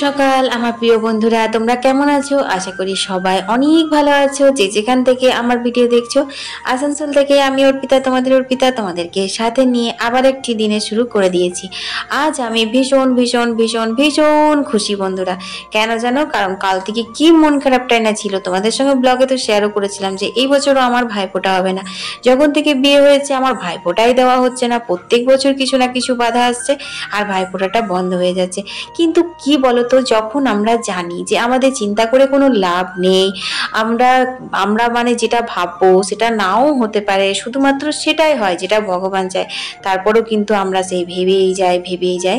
সকাল আমার প্রিয় বন্ধুরা, তোমরা কেমন আছো? আশা করি সবাই অনেক ভালো আছো। যে যেখান থেকে আমার ভিডিও দেখছো, আসানসোল থেকে আমি অর্পিতা, তোমাদেরকে সাথে নিয়ে আবার একটি দিনে শুরু করে দিয়েছি। আজ আমি ভীষণ ভীষণ ভীষণ ভীষণ খুশি বন্ধুরা। কেন জানো? কারণ কাল থেকে কি মন খারাপটাই না ছিল। তোমাদের সঙ্গে ব্লগে তো শেয়ারও করেছিলাম যে এই বছরও আমার ভাইফোঁটা হবে না। যখন থেকে বিয়ে হয়েছে আমার ভাইফোঁটাই দেওয়া হচ্ছে না। প্রত্যেক বছর কিছু না কিছু বাধা আসছে আর ভাইফোঁটাটা বন্ধ হয়ে যাচ্ছে। কিন্তু কি বলতো, যখন আমরা জানি যে আমাদের চিন্তা করে কোনো লাভ নেই, আমরা মানে যেটা ভাববো সেটা নাও হতে পারে, শুধুমাত্র সেটাই হয় যেটা ভগবান চায়, তারপরেও কিন্তু আমরা সেই ভেবেই যাই।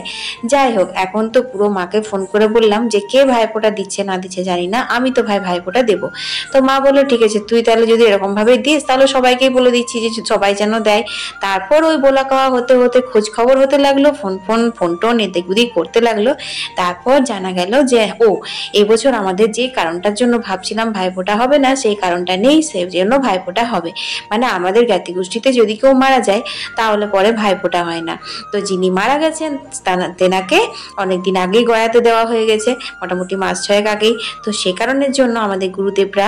যাই হোক, এখন তো পুরো মাকে ফোন করে বললাম যে কে ভাইফোঁটা দিচ্ছে না দিচ্ছে জানি না, আমি তো ভাইফোঁটা দেবো। তো মা বললো ঠিক আছে, তুই তাহলে যদি এরকম ভাবে দিস তাহলে সবাইকেই বলে দিচ্ছি যে সবাই যেন দেয়। তারপর ওই বলা কওয়া হতে হতে খোঁজ খবর হতে লাগলো, ফোন টোন এদিক ওদিক করতে লাগলো। তারপর জানা গেল যে এবছর আমাদের যে কারণটার জন্য ভাবছিলাম ভাইফোঁটা হবে না, সেই কারণটা নেই, সেই জন্য ভাইফোঁটা হবে। মানে আমাদের জ্ঞাতি গোষ্ঠীতে যদি কেউ মারা যায় তাহলে পরে ভাইফোঁটা হয় না। তো যিনি মারা গেছেন তেনাকে অনেকদিন আগেই গয়াতে দেওয়া হয়ে গেছে, মোটামুটি মাস 6 আগেই। তো সে কারণের জন্য আমাদের গুরুদেবরা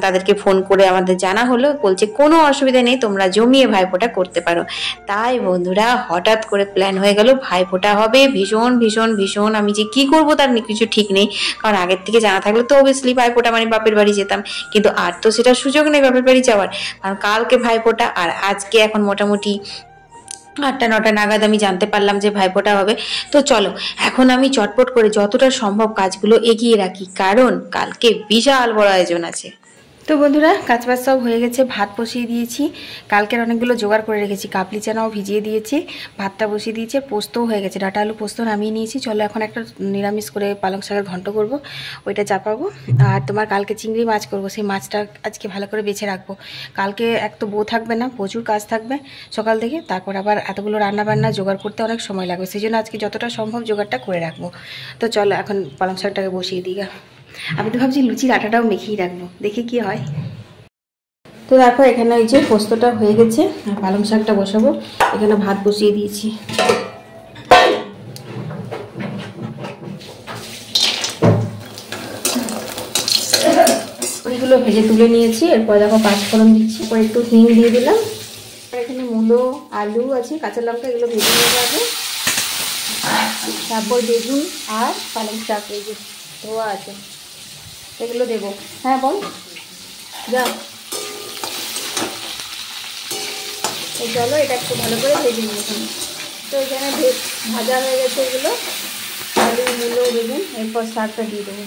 তাদেরকে ফোন করে আমাদের জানা হলো, বলছে কোনো অসুবিধা নেই, তোমরা জমিয়ে ভাইফোঁটা করতে পারো। তাই বন্ধুরা হঠাৎ করে প্ল্যান হয়ে গেল ভাইফোঁটা হবে। ভীষণ ভীষণ ভীষণ আমি যে কি করবো তার কিছু ঠিক নেই, কারণ আগের থেকে জানা থাকলে তো অবভিয়াসলি ভাইফোঁটা মানে বাপের বাড়ি যেতাম, কিন্তু আর তো সেটা সুযোগ নেই বাপের বাড়ি যাওয়ার, কারণ কালকে ভাইফোঁটা আর আজকে এখন মোটামুটি 8টা-9টা নাগাদ আমি জানতে পারলাম যে ভাইফোঁটা হবে। তো চলো এখন আমি চটপট করে যতটা সম্ভব কাজগুলো এগিয়ে রাখি, কারণ কালকে বিশাল বড় আয়োজন আছে। তো বন্ধুরা কাজ বাজ সব হয়ে গেছে, ভাত বসিয়ে দিয়েছি, কালকের অনেকগুলো জোগাড় করে রেখেছি, কাবলি চানাও ভিজিয়ে দিয়েছি, ভাতটা বসিয়ে দিয়েছি, পোস্তও হয়ে গেছে, ডাটা আলু পোস্ত নামিয়ে নিয়েছি। চলো এখন একটা নিরামিষ করে পালং শাকের ঘন্ট করব, ওইটা চাপাবো। আর তোমার কালকে চিংড়ি মাছ করব, সেই মাছটা আজকে ভালো করে বেছে রাখবো। কালকে এক তো বউ থাকবে না, প্রচুর কাজ থাকবে সকাল থেকে, তারপর আবার এতগুলো রান্নাবান্না জোগাড় করতে অনেক সময় লাগবে, সেই জন্য আজকে যতটা সম্ভব জোগাড়টা করে রাখবো। তো চলো এখন পালং শাকটাকে বসিয়ে দিই। আমি তো ভাবছি লুচির আটাটাও মেখেই রাখবো, দেখি কি হয়। তো দেখো এখানে ওই যে পোস্তটা হয়ে গেছে, আর পালং শাকটা বসাবো। এখানে ভাত বসিয়ে দিয়েছি। ওইগুলো ভেজে তুলে নিয়েছি, এরপর দেখো পাঁচফোড়ন দিচ্ছি, এরপর একটু হিং দিয়ে দিলাম। এখানে মূলো আলু আছে, কাঁচা লঙ্কা, এগুলো ভেজে নিয়ে যাবে। তারপর বেগুন আর পালং শাক এই যে ধোয়া আছে, এগুলো দেবো। হ্যাঁ বল, যা। চলো এটা একটু ভালো করে ভেজে নিই এখানে। তো এখানে ভাজা হয়ে গেছে এগুলো, আলু মূলো বেগুন, এরপর শাকটা দিয়ে দেবো।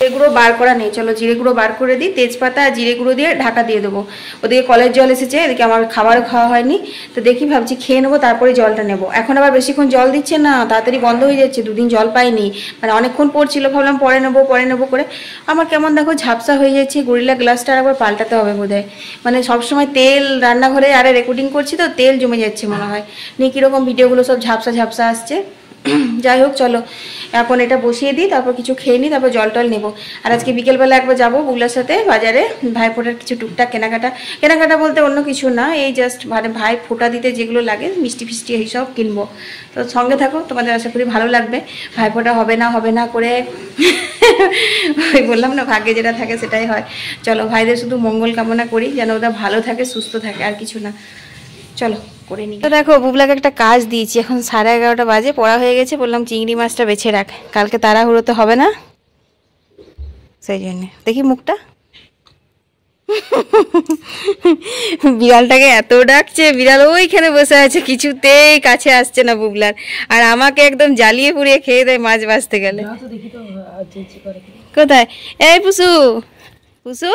জিরে গুঁড়ো বার করা নেই, চলো জিরে গুঁড়ো বার করে দিই, তেজপাতা আর জিরে গুঁড়ো দিয়ে ঢাকা দিয়ে দেবো। ওদিকে কলের জল এসেছে, এদিকে আমার খাবারও খাওয়া হয়নি, তো দেখি ভাবছি খেয়ে নেবো তারপরে জলটা নেবো। এখন আবার বেশিক্ষণ জল দিচ্ছে না, তাড়াতাড়ি বন্ধ হয়ে যাচ্ছে, 2 দিন জল পাইনি, মানে অনেকক্ষণ পড়ছিল, ভাবলাম পরে নেবো করে আমার কেমন দেখো ঝাপসা হয়ে যাচ্ছে। গরিলা গ্লাসটা আবার পাল্টাতে হবে বোধহয়, মানে সবসময় তেল রান্নাঘরে আরে রেকর্ডিং করছি তো তেল জমে যাচ্ছে মনে হয়, নিয়ে কীরকম ভিডিওগুলো সব ঝাপসা আসছে। যাই হোক চলো এখন এটা বসিয়ে দিই, তারপর কিছু খেয়ে নিই, তারপর জল টল নেবো। আর আজকে বিকেলবেলা একবার যাবো বুগলার সাথে বাজারে, ভাইফোঁটার কিছু টুকটাক কেনাকাটা বলতে অন্য কিছু না, এই জাস্ট মানে ভাই ফোঁটা দিতে যেগুলো লাগে মিষ্টি ফিষ্টি এইসব কিনবো। তো সঙ্গে থাকো, তোমাদের আশা করি ভালো লাগবে। ভাইফোঁটা হবে না করে ওই বললাম না, ভাগ্যে যেটা থাকে সেটাই হয়। চলো ভাইদের শুধু মঙ্গল কামনা করি, যেন ওরা ভালো থাকে সুস্থ থাকে, আর কিছু না। চলো করে নিই। তো দেখো বুবলাকে একটা কাজ দিয়েছি, এখন 11:30 বাজে, পড়া হয়ে গেছে, বললাম চিংড়ি মাছটা বেছে রাখ, কালকে তাড়াহুড়োতে হবে না, সেই জন্য। দেখি মুখটা, বিড়ালটাকে এত ডাকছে, বিড়াল ওইখানে বসে আছে, কিছুতেই কাছে আসছে না বুবলার, আর আমাকে একদম জ্বালিয়ে পুড়িয়ে খেয়ে দেয় মাছ বাছতে গেলে। কোথায়? এই পুষু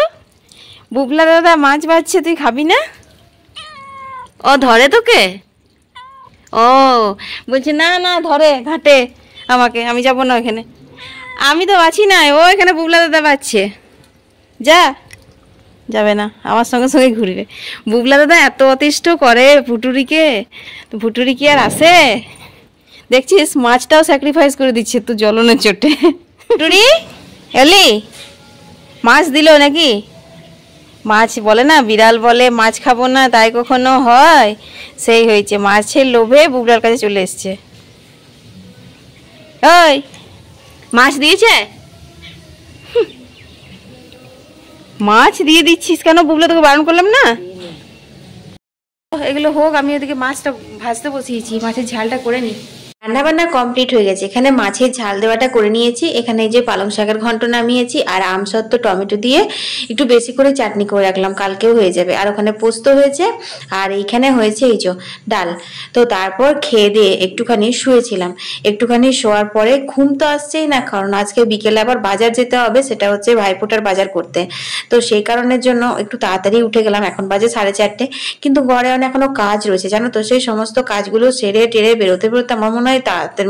বুবলা দাদা মাছ বাছছে, তুই খাবি না? ও ধরে তোকে? ও বলছে না ধরে ঘাটে আমাকে, আমি যাব না ওখানে, আমি তো বাছি না, ও এখানে বুবলা দাদা বাছছে, যাবে না, আমার সঙ্গে ঘুরবে। বুবলা দাদা এত অতিষ্ঠ করে ভুটুরিকে, তো ভুটুরি কি আর আসে? দেখছিস মাছটাও স্যাক্রিফাইস করে দিচ্ছে তো জ্বলনের চোটে। ভুটুরি এলি মাছ দিল নাকি? মাছ বলে না, বিড়াল বলে মাছ খাবো না, তাই কখনো হয়? সেই হয়েছে, মাছের লোভে বুবলার কাছে চলে এসছে। ওই মাছ দিয়েছে? মাছ দিয়ে দিচ্ছিস কেন বুবলা? তোকে বারণ করলাম না? এগুলো হোক, আমি ওদিকে মাছটা ভাজতে বসিয়েছি, মাছের ঝালটা করে নিই। রান্নাবান্না কমপ্লিট হয়ে গেছে। এখানে মাছের ঝাল দেওয়াটা করে নিয়েছি। এখানে যে পালং শাকের ঘন্ট নামিয়েছি, আর আমসত্ত্ব টমেটো দিয়ে একটু বেশি করে চাটনি করে রাখলাম, কালকেও হয়ে যাবে। আর ওখানে পোস্ত হয়েছে, আর এইখানে হয়েছে এই যে ডাল। তো তারপর খেয়ে দিয়ে একটুখানি শুয়েছিলাম। একটুখানি শোয়ার পরে ঘুম তো আসছেই না, কারণ আজকে বিকেলে আবার বাজার যেতে হবে, সেটা হচ্ছে ভাইফোঁটার বাজার করতে। তো সেই কারণের জন্য একটু তাড়াতাড়ি উঠে গেলাম। এখন বাজে 4:30, কিন্তু ঘরে এখনো কাজ রয়েছে জানো তো। সেই সমস্ত কাজগুলো সেরে টেরে বেরোতে বেরোতে আমার মনে হয়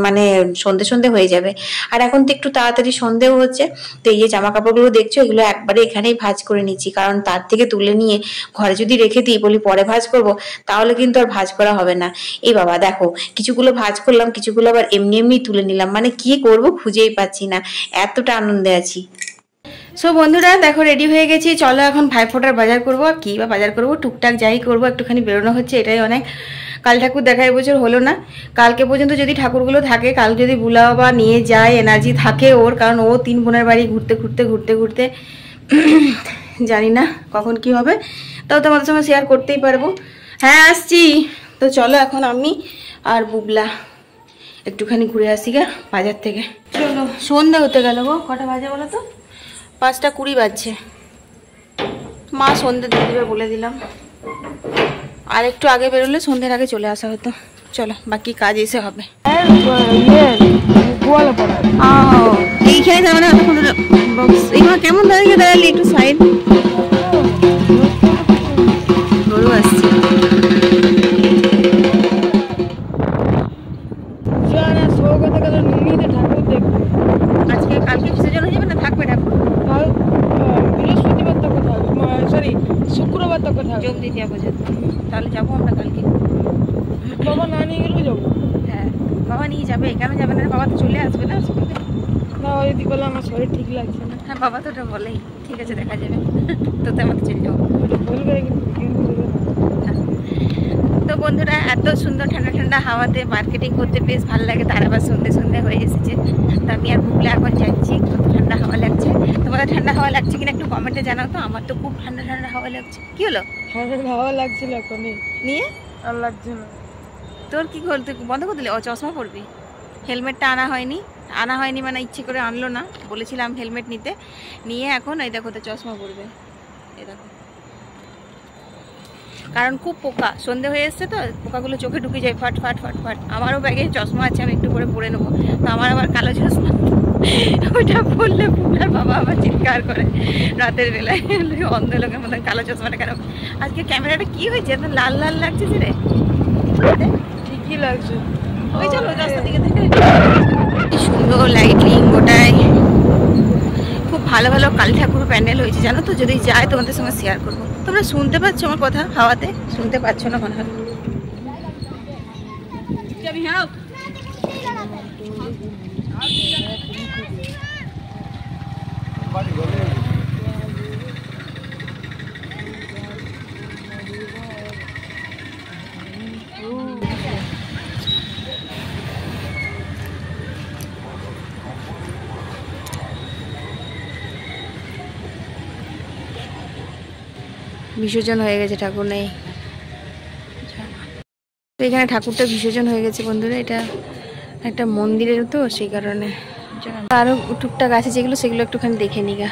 মানে সন্ধে সন্ধে হয়ে যাবে। আর এখন তো একটু তাড়াতাড়ি সন্ধেও হচ্ছে। তো এই যে জামা কাপড়গুলো দেখছো, এগুলো একবারে এখানেই ভাঁজ করে নিচ্ছি, কারণ তার থেকে তুলে নিয়ে ঘরে যদি রেখে দিই, বলি পরে ভাঁজ করব, তাহলে কিন্তু আর ভাঁজ করা হবে না। এই বাবা দেখো, কিছুগুলো ভাঁজ করলাম, কিছুগুলো আবার এমনি এমনি তুলে নিলাম, মানে কি করব খুঁজেই পাচ্ছি না, এতটা আনন্দে আছি। সো বন্ধুরা দেখো, রেডি হয়ে গেছি, চলো এখন ভাইফোঁটার বাজার করবো। আর কি বা বাজার করবো, টুকটাক যাই করবো, একটুখানি বেরোনো হচ্ছে, এটাই অনেক। কাল ঠাকুর দেখা এবছর হলো না। কালকে পর্যন্ত যদি ঠাকুরগুলো থাকে, কাল যদি বুলাও বা নিয়ে যায়, এনার্জি থাকে ওর, কারণ ও 3 বোনের বাড়ি ঘুরতে ঘুরতে ঘুরতে ঘুরতে জানি না কখন কি হবে, তাও তোমাদের সঙ্গে শেয়ার করতেই পারবো। হ্যাঁ আসছি। তো চলো এখন আমি আর বুবলা একটুখানি ঘুরে আসি গা বাজার থেকে। চলো, সন্ধ্যা হতে গেল গো। কটা বাজে বলো তো? 5:20 বাজছে। মা সন্ধ্যে দিয়ে দেবে বলে দিলাম, আর একটু আগে বেরোলে সন্ধ্যের আগে চলে আসা হতো। চলো, বাকি কাজ এসে হবে। এইখানে তার মানে এইবার কেমন দাঁড়িয়ে দাঁড়ালি? একটু সাইড। গরু আসছে। আজকে কালকে বিসর্জন হয়ে যাবে না? থাকবে ঠাকুর? বৃহস্পতিবার তো কোথাও, সরি শুক্রবার তো কোথাও যোগ দিতে পর্যন্ত। তাহলে যাবো আমরা কালকে। বাবা না নিয়ে গেলেও যাবো। হ্যাঁ, বাবা নিয়ে যাবে। কেন যাবে না? বাবা তো চলে আসবে না স্কুলে। না, যদি বলে আমার শরীর ঠিক লাগছে না। হ্যাঁ, বাবা তো ওটা বলেই। ঠিক আছে, দেখা যাবে। তো আমাদের চলে যাবো। বলবে তো বন্ধুরা, এত সুন্দর ঠান্ডা ঠান্ডা হাওয়াতে মার্কেটিং করতে বেশ ভালো লাগে। তার আবার সন্ধে সন্ধে হয়ে এসেছে। তো আমি আর বুবলা এখন যাচ্ছি। কত ঠান্ডা হাওয়া লাগছে। তোমাদের ঠান্ডা হাওয়া লাগছে কিনা একটু কমেন্টে জানাও তো। আমার তো খুব ঠান্ডা ঠান্ডা হাওয়া লাগছে। কি হলো? হাওয়া লাগছিল এখনই, নিয়ে আর লাগছে না। তোর কি হল? তুই বন্ধ করে দিলে? ও চশমা পরবি। হেলমেটটা আনা হয়নি মানে ইচ্ছে করে আনলো না। বলেছিলাম হেলমেট নিতে, নিয়ে এখন এই দেখো তো চশমা পরবে। এই দেখো, কারণ খুব পোকা, সন্ধে হয়ে এসছে তো, পোকাগুলো চোখে ঢুকে যায় ফাট ফাট ফাট ফাট। আমারও ব্যাগে চশমা আছে, আমি একটু করে পরে নেবো। তো আমার আবার কালো চশমা, ওইটা পরলে পুলার বাবা আবার চিৎকার করে রাতের বেলায়, অন্ধ লোকের মতন কালো চশমাটা কেন। আজকে ক্যামেরাটা কি হয়েছে, এত লাল লাল লাগছে যে রে? ঠিকই লাগছে। ওই চলো রাস্তা দিকে থেকে। কি সুন্দর লাইটিং, ওটাই খুব ভালো ভালো কালী ঠাকুর প্যান্ডেল হয়েছে জানো তো। যদি যায় তোমাদের সঙ্গে শেয়ার করবো। তোমরা শুনতে পাচ্ছ আমার কথা? হাওয়াতে শুনতে পাচ্ছ না মনে হয়। বিসর্জন হয়ে গেছে, ঠাকুর নেই। তো এখানে ঠাকুরটা বিসর্জন হয়ে গেছে বন্ধুরা। এটা একটা মন্দিরের তো, সেই কারণে। আরো টুকটাক আছে যেগুলো, সেগুলো একটুখানি দেখে নি গা।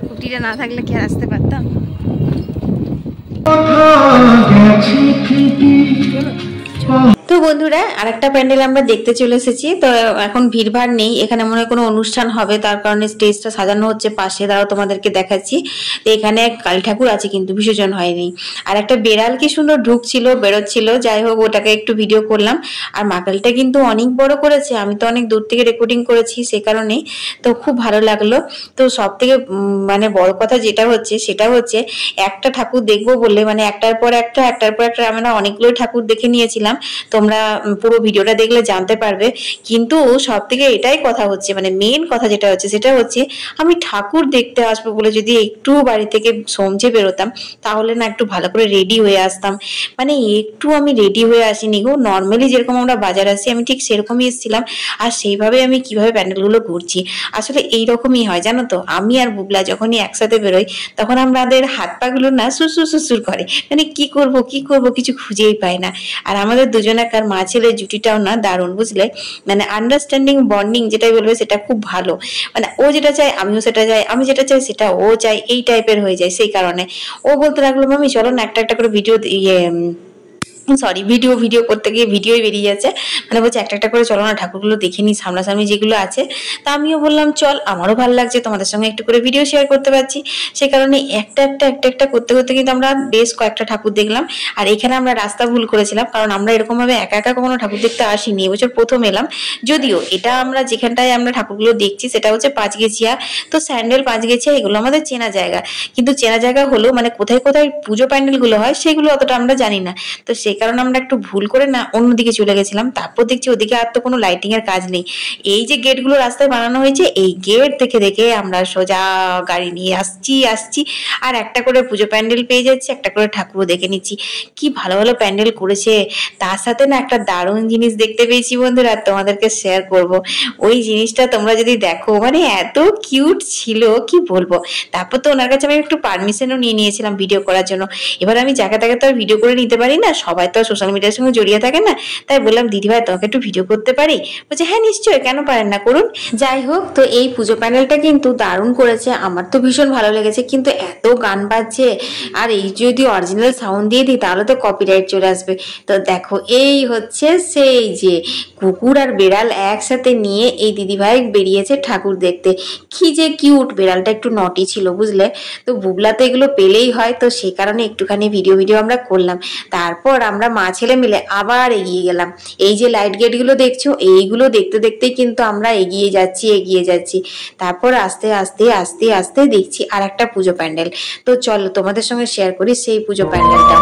কুটিটা না থাকলে কি আর আসতে পারতাম? তো বন্ধুরা, আরেকটা প্যান্ডেল আমরা দেখতে চলে এসেছি। তো এখন ভিড়ভাড় নেই, এখানে মনে হয় কোনো অনুষ্ঠান হবে, তার কারণে স্টেজটা সাজানো হচ্ছে পাশে। দাঁড়াও তোমাদেরকে দেখাচ্ছি। তো এখানে কালী ঠাকুর আছে, কিন্তু বিসর্জন হয়নি। আর একটা বেড়াল কি সুন্দর ঢুকছিল বেরোচ্ছিল, যাই হোক ওটাকে একটু ভিডিও করলাম। আর মাকালটা কিন্তু অনেক বড় করেছে, আমি তো অনেক দূর থেকে রেকর্ডিং করেছি সে কারণেই। তো খুব ভালো লাগলো। তো সব থেকে মানে বড় কথা যেটা হচ্ছে, সেটা হচ্ছে একটা ঠাকুর দেখবো বলে, মানে একটার পর একটা আমরা অনেকগুলো ঠাকুর দেখে নিয়েছিলাম। তোমরা পুরো ভিডিওটা দেখলে জানতে পারবে। কিন্তু সব থেকে এটাই কথা হচ্ছে, মানে মেন কথা যেটা হচ্ছে সেটা হচ্ছে আমি ঠাকুর দেখতে আসবো বলে যদি একটু বাড়ি থেকে সমঝে বেরোতাম তাহলে না একটু ভালো করে রেডি হয়ে আসতাম। মানে একটু আমি রেডি হয়ে আসিনি গো, নর্মালি যেরকম আমরা বাজার আসি আমি ঠিক সেরকমই এসেছিলাম। আর সেইভাবে আমি কিভাবে প্যান্ডেলগুলো ঘুরছি, আসলে এইরকমই হয় জানো তো। আমি আর বুবলা যখনই একসাথে বেরোই তখন আমাদের হাত পা গুলো না সুসুর সুসুর করে, মানে কি করব কি করব কিছু খুঁজেই পাই না। আর আমাদের দুজনাকার মা ছেলের জুটিটাও না দারুণ, বুঝলে, মানে আন্ডারস্ট্যান্ডিং বন্ডিং যেটাই বলবে সেটা খুব ভালো। মানে ও যেটা চায় আমিও সেটা চাই, আমি যেটা চাই সেটা ও চাই, এই টাইপের হয়ে যায়। সেই কারণে ও বলতে লাগলো মামি চলো না একটা একটা করে ভিডিও ভিডিও করতে গিয়ে ভিডিওই বেরিয়ে যাচ্ছে, মানে বলছে একটা একটা করে চলো না ঠাকুরগুলো দেখে নি সামনাসামনি যেগুলো আছে। তা আমিও বললাম চল, আমারও ভালো লাগছে, তোমাদের সঙ্গে একটু করে ভিডিও শেয়ার করতে পারছি। সেই কারণে একটা একটা করতে করতে কিন্তু আমরা বেশ কয়েকটা ঠাকুর দেখলাম। আর এখানে আমরা রাস্তা ভুল করেছিলাম, কারণ আমরা এরকম ভাবে একা একা কখনো ঠাকুর দেখতে আসিনি, এবছর প্রথম এলাম। যদিও এটা আমরা যেখানটায় আমরা ঠাকুরগুলো দেখছি সেটা হচ্ছে পাঁচগেছিয়া, তো স্যান্ডেল পাঁচগেছিয়া এগুলো আমাদের চেনা জায়গা। কিন্তু চেনা জায়গা হলো মানে কোথায় কোথায় পুজো প্যান্ডেল গুলো হয় সেগুলো অতটা আমরা জানি না। তো সেই কারণে আমরা একটু ভুল করে না অন্যদিকে চলে গেছিলাম। তারপর দেখছি ওদিকে আর তো কোনো লাইটিং এর কাজ নেই। এই যে গেটগুলো রাস্তায় বানানো হয়েছে এই গেট দেখে দেখে আমরা সোজা গাড়ি নিয়ে আসছি আর একটা করে পুজো প্যান্ডেল পেয়ে যাচ্ছি, একটা করে ঠাকুরও দেখে নিচ্ছি। কি ভালো ভালো প্যান্ডেল করেছে, তার সাথে না একটা দারুণ জিনিস দেখতে পেয়েছি বন্ধুরা, তোমাদেরকে শেয়ার করব। ওই জিনিসটা তোমরা যদি দেখো মানে এত কিউট ছিল কি বলবো। তারপর তো ওনার কাছে আমি একটু পারমিশনও নিয়ে নিয়েছিলাম ভিডিও করার জন্য। এবার আমি জায়গা জায়গা তো আর ভিডিও করে নিতে পারি না, সবাই তো সোশ্যাল মিডিয়ার সঙ্গে জড়িয়ে থাকে না। তাই বললাম দিদি ভাই তোমাকে একটু ভিডিও করতে পারি? বলছে হ্যাঁ নিশ্চয়ই, কেন পারেন না, করুন। যাই হোক, তো এই পুজো প্যান্ডেলটা কিন্তু দারুণ করেছে, আমার তো ভীষণ ভালো লেগেছে। কিন্তু এত গান বাজছে, আর এই যদি অরিজিনাল সাউন্ড দিয়ে দিই তাহলে তো কপিরাইট চলে আসবে। তো দেখো এই হচ্ছে সেই যে কুকুর আর বেড়াল একসাথে নিয়ে এই দিদি ভাই বেরিয়েছে ঠাকুর দেখতে। কি যে কিউট, বেড়ালটা একটু নটি ছিল বুঝলে। তো বুবলা তো এগুলো পেলেই হয়, তো সেই কারণে একটুখানি ভিডিও আমরা করলাম। তারপর আমরা মা ছেলে মিলে আবার এগিয়ে গেলাম। এই যে লাইট গেট গুলো দেখছো এইগুলো দেখতে দেখতেই কিন্তু আমরা এগিয়ে যাচ্ছি। তারপর আস্তে আস্তে আস্তে আস্তে দেখছি আর একটা পুজো প্যান্ডেল। তো চলো তোমাদের সঙ্গে শেয়ার করি সেই পুজো প্যান্ডেলটা।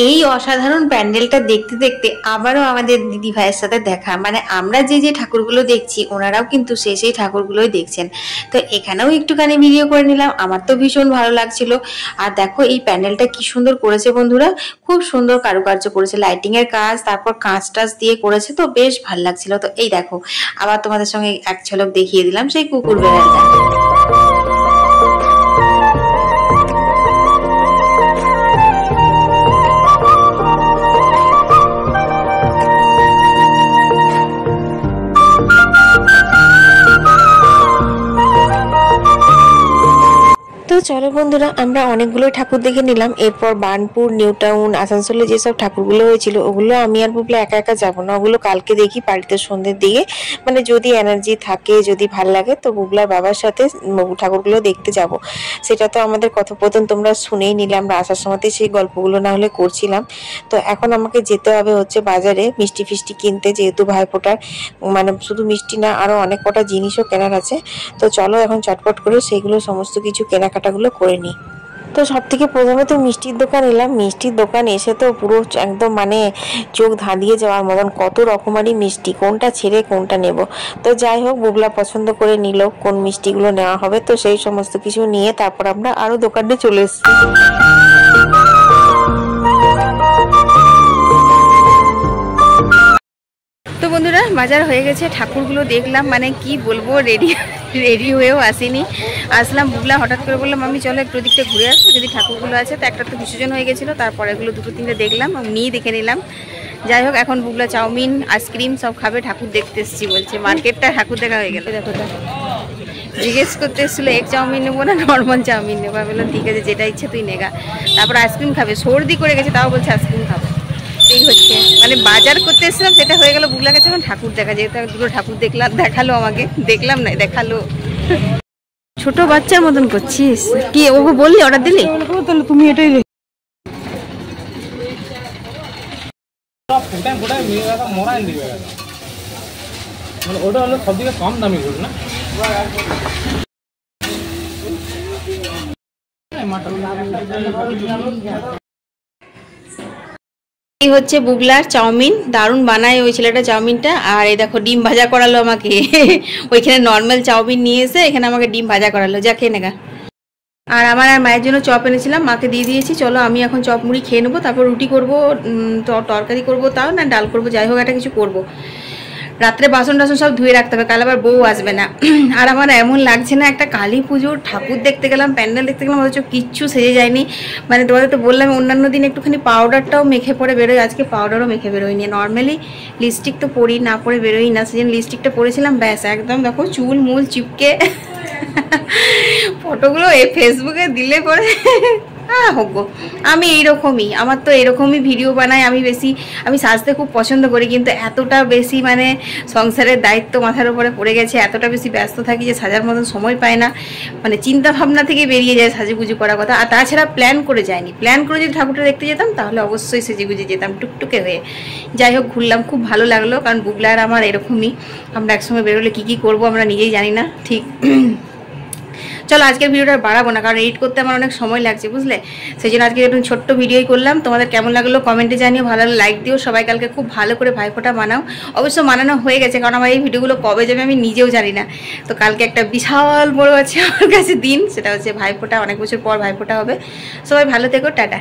এই অসাধারণ প্যান্ডেলটা দেখতে দেখতে আবারও আমাদের দিদি ভাইয়ের সাথে দেখা, মানে আমরা যে যে ঠাকুরগুলো দেখছি ওনারাও কিন্তু সেই ঠাকুরগুলোই দেখছেন। তো এখানেও একটুখানি ভিডিও করে নিলাম, আমার তো ভীষণ ভালো লাগছিল। আর দেখো এই প্যান্ডেলটা কি সুন্দর করেছে বন্ধুরা, খুব সুন্দর কারুকার্য করেছে, লাইটিং এর কাজ, তারপর কাঁচ টাচ দিয়ে করেছে, তো বেশ ভালো লাগছিল। তো এই দেখো আবার তোমাদের সঙ্গে এক ঝলক দেখিয়ে দিলাম সেই কুকুর বেড়ালটা। তো চলো চলো বন্ধুরা, আমরা অনেকগুলো ঠাকুর দেখে নিলাম। এরপর বার্নপুর, নিউ টাউন, আসানসোলে যেসব ঠাকুরগুলো হয়েছিল ওগুলো আমি আর বুবলা একা একা যাবো না, ওগুলো কালকে দেখি বাড়িতে সন্ধ্যের দিকে, মানে যদি এনার্জি থাকে, যদি ভাল লাগে তো বুবলার বাবার সাথে ঠাকুরগুলো দেখতে যাব। সেটা তো আমাদের কথোপকথন তোমরা শুনেই নিলে, আমরা আসার সময়তে সেই গল্পগুলো না হলে করছিলাম। তো এখন আমাকে যেতে হবে হচ্ছে বাজারে মিষ্টি ফিষ্টি কিনতে, যেহেতু ভাইফোঁটার মানে শুধু মিষ্টি না আরো অনেক কটা জিনিসও কেনার আছে। তো চলো এখন চটপট করে সেইগুলো সমস্ত কিছু কেনাকাটাগুলো করে নিই। তো সব থেকে প্রথমে তো মিষ্টির দোকান এলাম। মিষ্টির দোকান এসে তো পুরো একদম মানে চোখ ধাঁধিয়ে যাওয়ার মতন, কত রকমারি মিষ্টি, কোনটা ছেড়ে কোনটা নেব। তো যাই হোক, বুবলা পছন্দ করে নিল কোন মিষ্টিগুলো নেওয়া হবে। তো সেই সমস্ত কিছু নিয়ে তারপর আমরা আরো দোকানে চলে এসেছি। তো বন্ধুরা, বাজার হয়ে গেছে, ঠাকুরগুলো দেখলাম, মানে কি বলবো, রেডি হয়েও আসিনি, আসলাম। বুবলা হঠাৎ করে বললাম আমি চলো একটু দিকটা ঘুরে আসবো, যদি ঠাকুরগুলো আছে। তো একটা তো বিসর্জন হয়ে গেছিলো, তারপরে এগুলো দুটো তিনটে দেখলাম, নিয়ে দেখে নিলাম। যাই হোক, এখন বুবলা চাউমিন আইসক্রিম সব খাবে, ঠাকুর দেখতে এসেছি বলছে। মার্কেটটা ঠাকুর দেখা হয়ে গেল। দেখো জিজ্ঞেস করতে এসেছিলো এগ চাউমিন নেবো না নর্মাল চাউমিন নেবো। আমি বললাম ঠিক আছে, যেটা ইচ্ছে তুই নেগা। তারপর আইসক্রিম খাবে, সর্দি করে গেছে, তাও বলছে আইসক্রিম খাবে। এই হচ্ছে মানে বাজার করতে এসেছিলাম, সেটা হয়ে গেল। বুবলা গেছে এখন ঠাকুর দেখা, যেহেতু দুটো ঠাকুর দেখালো আমাকে, দেখলাম না দেখালো। ছোট বাচ্চার মতন করছিস কি? ওকে বললি, অর্ডার দিলি? তাহলে তুমি এটাই ওটা হলো সব থেকে কম দামি গুড় না? এই হচ্ছে বুবলার চাউমিন, দারুণ বানায় ওই ছেলেটা চাউমিনটা। আর এই দেখো ডিম ভাজা করালো আমাকে ওইখানে নর্মাল চাউমিন নিয়ে এসে এখানে আমাকে ডিম ভাজা করালো, যা খেয়ে নেগা। আর আমার আর মায়ের জন্য চপ এনেছিলাম, মাকে দিয়ে দিয়েছি। চলো আমি এখন চপ মুড়ি খেয়ে নেবো, তারপর রুটি করবো, তরকারি করবো, তাও না ডাল করবো, যাই হোক একটা কিছু করবো। রাত্রে বাসন টাসন সব ধুয়ে রাখতে হবে, কাল আবার বউ আসবে না। আর আমার এমন লাগছে না, একটা কালী পুজোর ঠাকুর দেখতে গেলাম, প্যান্ডেল দেখতে গেলাম, অথচ কিচ্ছু সেজে যায়নি। মানে তোমাদের তো বললাম অন্যান্য দিন একটুখানি পাউডারটাও মেখে পরে বেরোয়, আজকে পাউডারও মেখে বেরোয়নি। নর্মালি লিপস্টিক তো পরি না, পরে বেরোই না, সেদিন লিপস্টিকটা পরেছিলাম, ব্যাস একদম দেখো চুল মুল চিপকে ফটোগুলো ফেসবুকে দিলে পরে হোক। আমি এইরকমই, আমার তো এরকমই ভিডিও বানাই। আমি সাজতে খুব পছন্দ করি, কিন্তু এতটা বেশি মানে সংসারের দায়িত্ব মাথার উপরে পড়ে গেছে, এতটা বেশি ব্যস্ত থাকি যে সাজার মতন সময় পায় না। মানে চিন্তা ভাবনা থেকে বেরিয়ে যায় সাজুগুজু করার কথা। আর তাছাড়া প্ল্যান করে যায়নি, প্ল্যান করে যদি ঠাকুরটা দেখতে যেতাম তাহলে অবশ্যই সেজেগুজে যেতাম টুকটুকে হয়ে। যাই হোক, ঘুরলাম, খুব ভালো লাগলো, কারণ বুবলা আর আমার এরকমই, আমরা একসঙ্গে বেরোলে কী করবো আমরা নিজেই জানি না ঠিক। চলো আজকের ভিডিওটা বাড়াবো না, কারণ এডিট করতে আমার অনেক সময় লাগছে, বুঝলে। সেই জন্য আজকে একটু ছোট্ট ভিডিওই করলাম। তোমাদের কেমন লাগলো কমেন্টে জানিও, ভালো লাগলে লাইক দিও। সবাই কালকে খুব ভালো করে ভাইফোঁটা মানাও। অবশ্য মানানো হয়ে গেছে, কারণ আমার এই ভিডিওগুলো কবে যাবে আমি নিজেও জানি না। তো কালকে একটা বিশাল বড় আছে আমার কাছে দিন, সেটা হচ্ছে ভাইফোঁটা। অনেক বছর পর ভাইফোঁটা হবে। সবাই ভালো থেকো, টাটা।